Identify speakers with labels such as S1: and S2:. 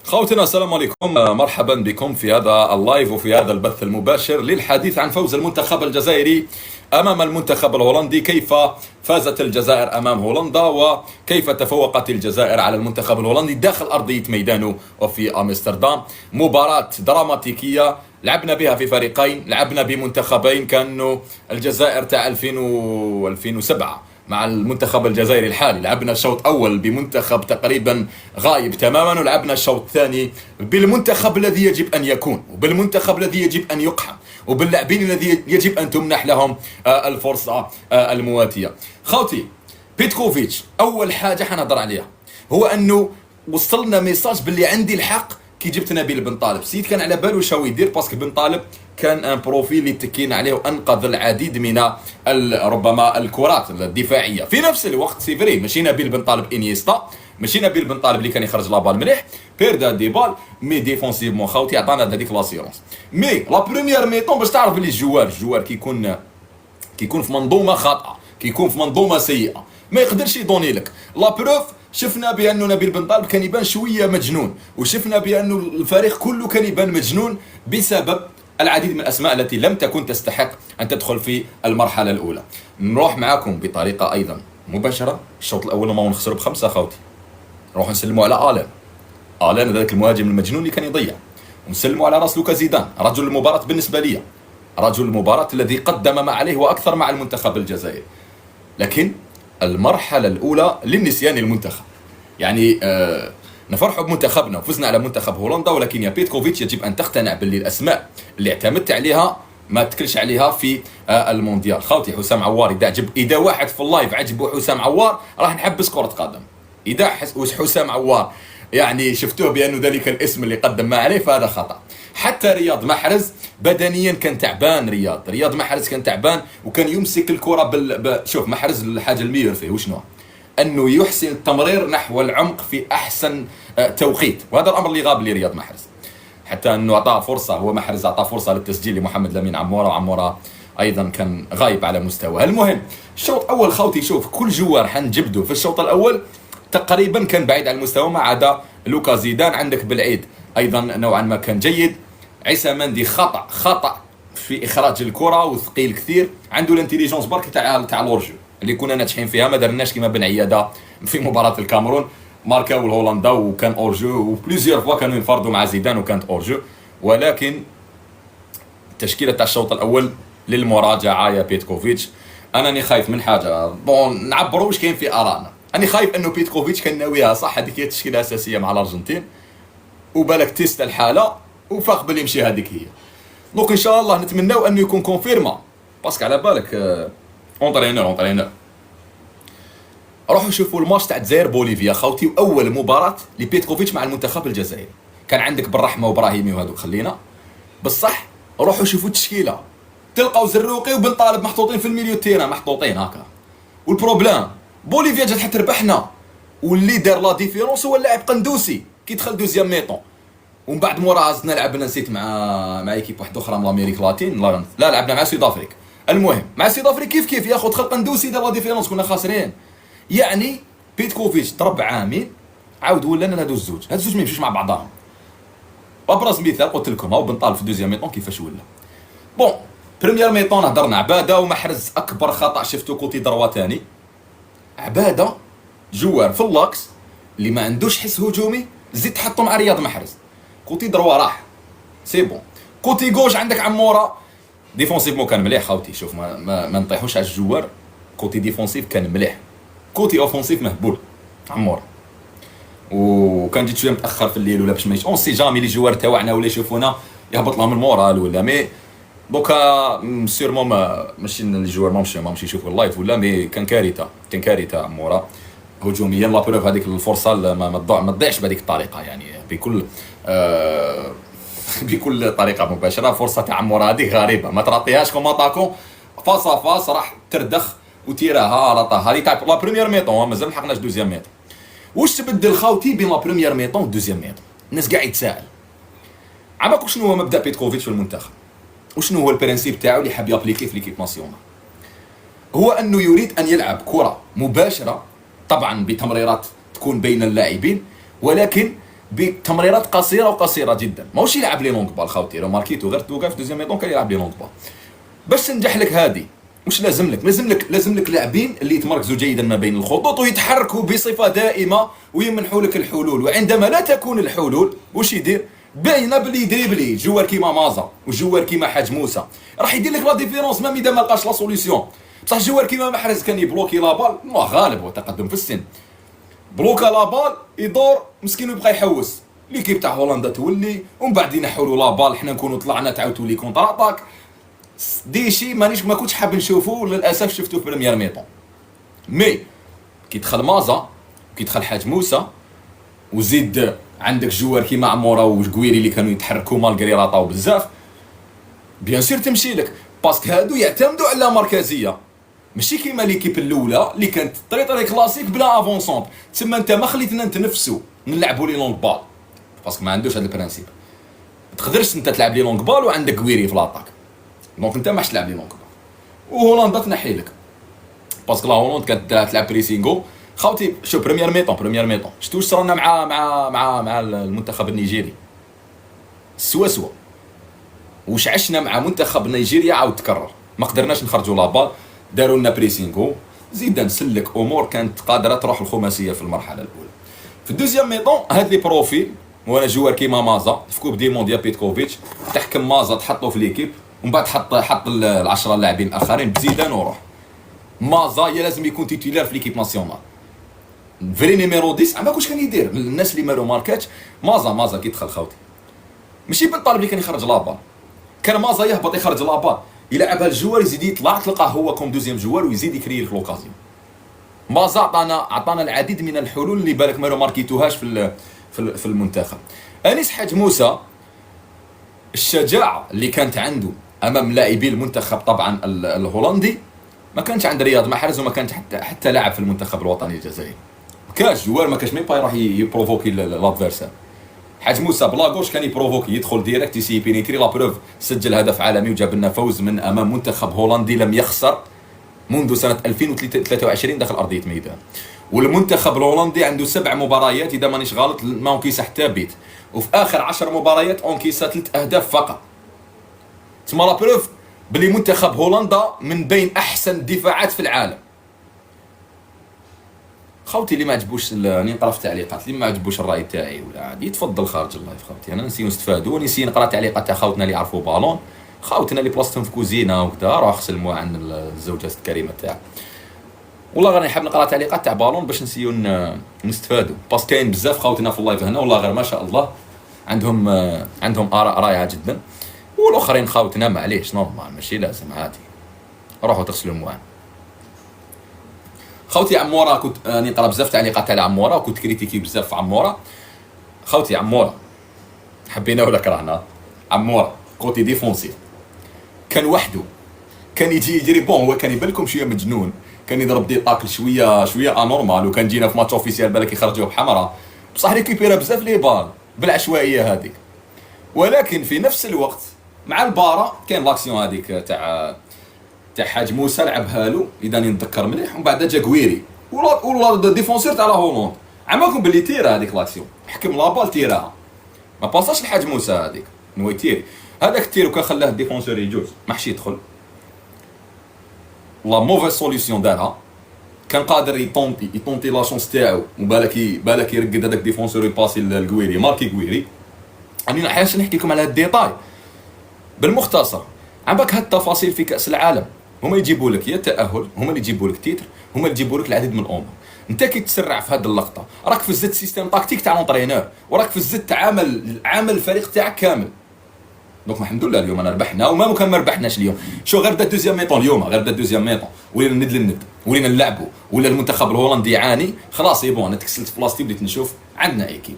S1: خوتنا السلام عليكم، مرحبا بكم في هذا اللايف وفي هذا البث المباشر للحديث عن فوز المنتخب الجزائري أمام المنتخب الهولندي. كيف فازت الجزائر أمام هولندا وكيف تفوقت الجزائر على المنتخب الهولندي داخل أرضية ميدانه وفي أمستردام. مباراة دراماتيكية لعبنا بها في فريقين، لعبنا بمنتخبين كانوا الجزائر تاع 2000 و 2007 مع المنتخب الجزائري الحالي. لعبنا الشوط اول بمنتخب تقريبا غايب تماما، ولعبنا الشوط الثاني بالمنتخب الذي يجب ان يكون، وبالمنتخب الذي يجب ان يقحم، وباللاعبين الذي يجب ان تمنح لهم الفرصه المواتيه. خوتي بيتكوفيتش، اول حاجه حنهضر عليها هو انه وصلنا ميساج باللي عندي الحق كي جبت نبيل بن طالب. السيد كان على باله شاو يدير، باسكو بن طالب كان ان بروفيل اللي تكينا عليه وانقذ العديد من ربما الكرات الدفاعيه. في نفس الوقت سيفري ماشي نبيل بن طالب انيستا، ماشي نبيل بن طالب اللي كان يخرج لابال مليح، بيردا دي بال مي ديفونسيفمون خاوتي عطانا هذيك لاسيونس. مي لا بروميير ميطون باش تعرف بلي الجوار كيكون في منظومه خاطئه، كيكون في منظومه سيئه، ما يقدرش يدوني لك لا بروف. شفنا بانه نبيل بن طالب كان يبان شويه مجنون، وشفنا بانه الفريق كله كان يبان مجنون بسبب العديد من الاسماء التي لم تكن تستحق ان تدخل في المرحله الاولى. نروح معاكم بطريقه ايضا مباشره. الشوط الاول ما نخسروا بخمسه خاوتي، نروح نسلموا على الان ذاك المهاجم المجنون اللي كان يضيع، ونسلموا على راس لوكا زيدان، رجل المباراه بالنسبه لي، رجل المباراه الذي قدم ما عليه واكثر مع المنتخب الجزائري. لكن المرحله الاولى للنسيان المنتخب، يعني نفرحوا بمنتخبنا وفزنا على منتخب هولندا، ولكن يا بيتكوفيتش يجب ان تقتنع باللي الاسماء اللي اعتمدت عليها ما تكلش عليها في المونديال. خاوتي حسام عوار، اذا واحد في اللايف عجبه حسام عوار راح نحبس كرة قدم. اذا حسام عوار يعني شفتوه بانه ذلك الاسم اللي قدم ما عليه فهذا خطأ. حتى رياض محرز بدنيا كان تعبان، رياض محرز كان تعبان وكان يمسك الكرة شوف محرز الحاجة الميور فيه وشنو؟ انه يحسن التمرير نحو العمق في احسن توقيت، وهذا الامر اللي غاب لرياض محرز. حتى انه اعطاه فرصه، هو محرز اعطاه فرصه للتسجيل لمحمد لامين عموره، وعموره ايضا كان غايب على مستواه. المهم الشوط الاول خوتي، شوف كل جوار حنجبدو في الشوط الاول تقريبا كان بعيد عن المستوى ما عدا لوكا زيدان. عندك بالعيد ايضا نوعا ما كان جيد. عيسى مندي خطا في اخراج الكره وثقيل كثير، عنده الانتيليجونس برك تاع لورجو اللي كنا ناجحين فيها. ما درناش كيما بن عياده في مباراه الكاميرون، ماركاو الهولندا وكان اورجو، وبليزيور فوا كانوا ينفردوا مع زيدان وكانت اورجو. ولكن التشكيله تاع الشوط الاول للمراجعه يا بيتكوفيتش. انني خايف من حاجه، بون نعبروا واش كاين في ارائنا. اني خايف انه بيتكوفيتش كان ناويها صح، هذيك هي التشكيله الاساسيه مع الارجنتين، وبالك تيست الحاله وفاق باللي يمشي هذيك هي. دونك ان شاء الله نتمناو انه يكون كونفيرما، باسكو على بالك اونترينور. روحوا شوفوا الماتش تاع الجزائر بوليفيا خاوتي، واول مباراه لبيتكوفيتش مع المنتخب الجزائري. كان عندك بالرحمه وابراهيمي وهذوك خلينا بصح. روحوا شوفوا التشكيله، تلقاو زروقي وبن طالب محطوطين في الميليو تيران، محطوطين هكا. والبروبلام بوليفيا جات حتى ربحنا، واللي دار لا ديفيرونس هو اللاعب قندوسي كي دخل دوزيام ميطون. ومن بعد موراها زدنا لعبنا، نسيت مع ايكيب واحده اخرى من امريكا اللاتين، لا لعبنا مع سود افريقيا. المهم مع سود افريقيا كيف ياخذ خلق قندوسي دار لا ديفيرونس، كنا خاسرين. يعني بيتكوفيتش ضرب عامين عاود ولا لنا هادو الزوج ما يمشوش مع بعضهم. ابرز مثال قلت لكم هاو بن طالب في دوزيام ميطون كيفاش ولا. بون بريمير ميطون هضرنا عباده ومحرز، اكبر خطا شفتو كوتي دروا ثاني. عباده جوار في اللاكس اللي ما عندوش حس هجومي، زيد تحطو مع رياض محرز. كوتي دروا راح سي بون. كوتي غوش عندك عموره ديفونسيفمون كان مليح خاوتي، شوف ما نطيحوش على الجوار. كوتي ديفونسيف كان مليح، كوتي اوفونسيف مهبول عمور. وكان جيت شويه متاخر في الليل ولا باش مايش اون سي جامي لي جوار تاعنا ولا يشوفونا يهبط لهم المورال ولا مي. دوكا سيرمون ماشي الجوار مامشي يشوفوا اللايف ولا مي. كان كارثه عموره هجوميا. لا بروف هذيك الفرصه ما تضيعش بهذيك الطريقه، يعني بكل طريقه مباشره. فرصه تاع عموره هذه غريبه، ما تعطيهاش كوم اتاكون فاس فاس راح تردخ وتيراها رطاها. هذه تاع لا بريمير ميطون، مازال ما لحقناش دوزيام ميطون. واش تبدل خاوتي بين لا بريمير ميطون ودوزيام ميطون؟ الناس كاع يتساءل عباك شنو هو مبدا بيتكوفيتش في المنتخب، وشنو هو البرانسيب تاعو اللي حاب يابليكي في ليكيب ناسيونال. هو انه يريد ان يلعب كره مباشره، طبعا بتمريرات تكون بين اللاعبين، ولكن بتمريرات قصيره وقصيره جدا، ماهوش يلعب لي لونغ بال. خاوتي لو ماركيتو غير توقف في دوزيام ميطون كان يلعب لي لونغ بال. باش تنجح لك هذه واش لازم لك؟ لازم لك لاعبين اللي يتمركزوا جيدا ما بين الخطوط ويتحركوا بصفه دائمه ويمنحوا لك الحلول. وعندما لا تكون الحلول واش يدير؟ باينه بلي يدريبلي جوار كيما مازا وجوار كيما حاج موسى راح يدير لك لا ديفيرونس ميم اذا ما لقاش لا سوليسيون. بصح جوار كيما محرز كان يبلوكي لا بال، الله غالب وتقدم في السن، بلوكا لا بال يدور مسكين ويبقى يحوس. ليكيب تاع هولندا تولي ومن بعد ينحوا لا بال، حنا نكونوا طلعنا تعاود تولي كونتر اتاك. ديشي ما كنتش حاب نشوفه، للاسف شفته في بريمير ميطون. مي كي دخل مازا كي دخل حاج موسى وزيد عندك جوار كيما عمورة وجويري اللي كانوا يتحركوا مالغري راطاو بزاف، بيان سور تمشي لك. باسكو هادو يعتمدوا على مركزيه، ماشي كيما ليكيب الاولى اللي كانت طري كلاسيك بلا افونسونت. تما انت ما خليتنا نتنفسوا نلعبوا لي لونغ بال، باسكو ما عندوش هذا البرانسيب. ما تقدرش انت تلعب لي لونغ بال وعندك كويري في لاطاك، دونك انت ما حش تلعب لي لونغ بال. وهولندا تنحي لك باسكو لا هولندا كانت تلعب بريسينغو. خاوتي شوف بريمير ميطون شفتوا واش صرنا مع المنتخب النيجيري، سوا واش عشنا مع منتخب نيجيريا عاود تكرر. ما قدرناش نخرجوا لا بال، داروا لنا بريسينغو، زيد نسلك امور كانت قادره تروح الخماسيه في المرحله الاولى. في الدوزيام ميطون هاد لي بروفيل وانا جوار كيما مازا فكوب دي مونديال بيتكوفيتش تحكم مازا تحطو في ليكيب ومن بعد حط العشره اللاعبين الاخرين بزيدان وروح. مازا لازم يكون تيتولار في ليكيب ناسيونال، فري نيميرو 10. ما كوش كان يدير الناس اللي مالو ماركاتش. مازا كي دخل خاوتي ماشي بن طالب اللي كان يخرج لابال، كان مازا يهبط يخرج لابال يلعبها الجوار يزيد يطلع تلقاه هو كوم دوزيام جوار ويزيد يكري لك لوكازيون. مازا عطانا العديد من الحلول اللي بالك مالو ماركيتوهاش في المنتخب. انيس حاج موسى الشجاعه اللي كانت عنده امام لاعبي المنتخب طبعا الهولندي ما كانش عند رياض محرز وما كانش حتى لاعب في المنتخب الوطني الجزائري. كاش جوار ما كاش ميم با يروح يبروفوكي لادفيرسير. حاج موسى بلا غوش كان يبروفوكي يدخل ديريكت يسي بينيتري. لا بروف سجل هدف عالمي وجاب لنا فوز من امام منتخب هولندي لم يخسر منذ سنه 2023 داخل ارضيه ميدان. والمنتخب الهولندي عنده 7 مباريات اذا مانيش غلط ما انكيس حتى بيت، وفي اخر 10 مباريات انكيس 3 اهداف فقط. تسمى لا بروف بلي منتخب هولندا من بين احسن الدفاعات في العالم. خوتي اللي ما عجبوش راني نقرا في التعليقات، اللي ما عجبوش الراي تاعي ولا عادي يتفضل خارج اللايف. خوتي انا نسيو نستفادوا، نسي نقرا تعليقات تاع خوتنا اللي يعرفوا بالون، خوتنا اللي بلاصتهم في كوزينه وكذا، روح غسل عن الزوجات الكريمه تاعك. والله راني حاب نقرا تعليقات تاع بالون باش نسيو نستفادوا، باسكو كاين بزاف خوتنا في اللايف هنا والله غير ما شاء الله عندهم اراء رائعه جدا، والاخرين خوتنا معليش نورمال ماشي لازم عادي روحوا تغسلوا المواعن. خوتي عموره كنت نقرا بزاف تعليقات على عموره وكنت كريتيكي بزاف في عموره. خوتي عموره حبينا ولا كرهنا عموره كوتي ديفونسيف كان وحده، كان يجي يجري بون، هو كان يبان لكم شويه مجنون، كان يضرب دي طاكل شويه انورمال، وكان جينا في ماتش اوفيسيال بالك يخرجوه بحمراء، بصح ريكيبيرا بزاف لي بال بالعشوائيه هذيك. ولكن في نفس الوقت مع البارا كان لاكسيون هذيك تاع حاج موسى لعبها له اذا نتذكر مليح، ومن بعد جا كويري ولا ديفونسير تاع لا هولند عماكم باللي تيرا هذيك لاكسيون، حكم لابال تيراها ما باساش لحاج موسى هذيك نوي تير هذاك التير، وكان خلاه الديفونسور يجوز ما حش يدخل. لا موفيس سوليسيون دارها، كان قادر يطونتي لا شونس تاعو وبالك يرقد هذاك ديفونسور يباسي للكويري ماركي كويري. انا احيانا نحكي لكم على هاد الديتاي بالمختصر. عندك هاد التفاصيل في كاس العالم هما يجيبوا لك يا التاهل، هما اللي يجيبوا لك تيتر، هما اللي يجيبوا لك العديد من الامور. انت كي تسرع في هذه اللقطه راك في الزد سيستم تاكتيك تاع لونطرينور، وراك في الزد عامل الفريق تاعك كامل. دونك الحمد لله اليوم انا ربحنا وما كان ما ربحناش اليوم. شو غير بدا دوزيام ميطون اليوم، غير بدا دوزيام ميطون ولينا ند للند ولينا نلعبوا ولا المنتخب الهولندي يعاني، خلاص يبون انا تكسلت في بلاصتي بديت نشوف عندنا ايكيب.